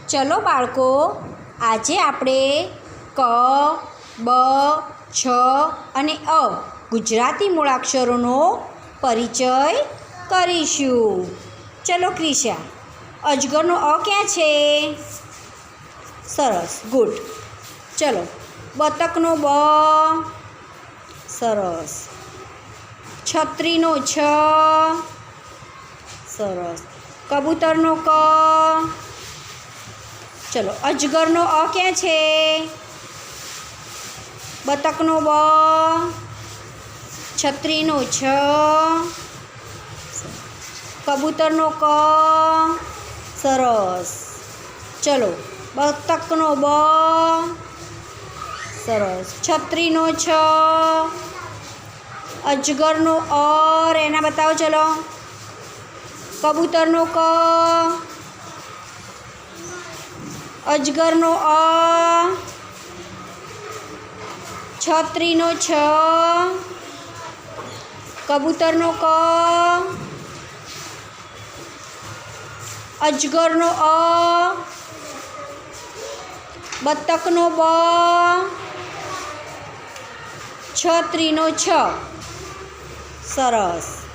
ચલો બાળકો, આજે આપણે ક, બ, છ અને અ ગુજરાતી મૂળાક્ષરોનો પરિચય કરીશું. ચલો ક્રિશા, અજગરનો અ ક્યાં છે? સરસ, ગુડ. ચલો, બતકનો બ, સરસ. છત્રીનો છ, સરસ. કબૂતરનો ક. ચલો, અજગરનો અ ક્યાં છે? બતકનો બ, છત્રીનો છ, કબૂતરનો ક. સરસ. ચલો, બતકનો બ, સરસ. છત્રીનો છ, અજગરનો અ, એના બતાવો. ચલો, કબૂતરનો ક, અજગરનો અ, છત્રીનો છ, કબૂતરનો ક, અજગરનો અ, બતકનો બ, છત્રીનો છ. સરસ.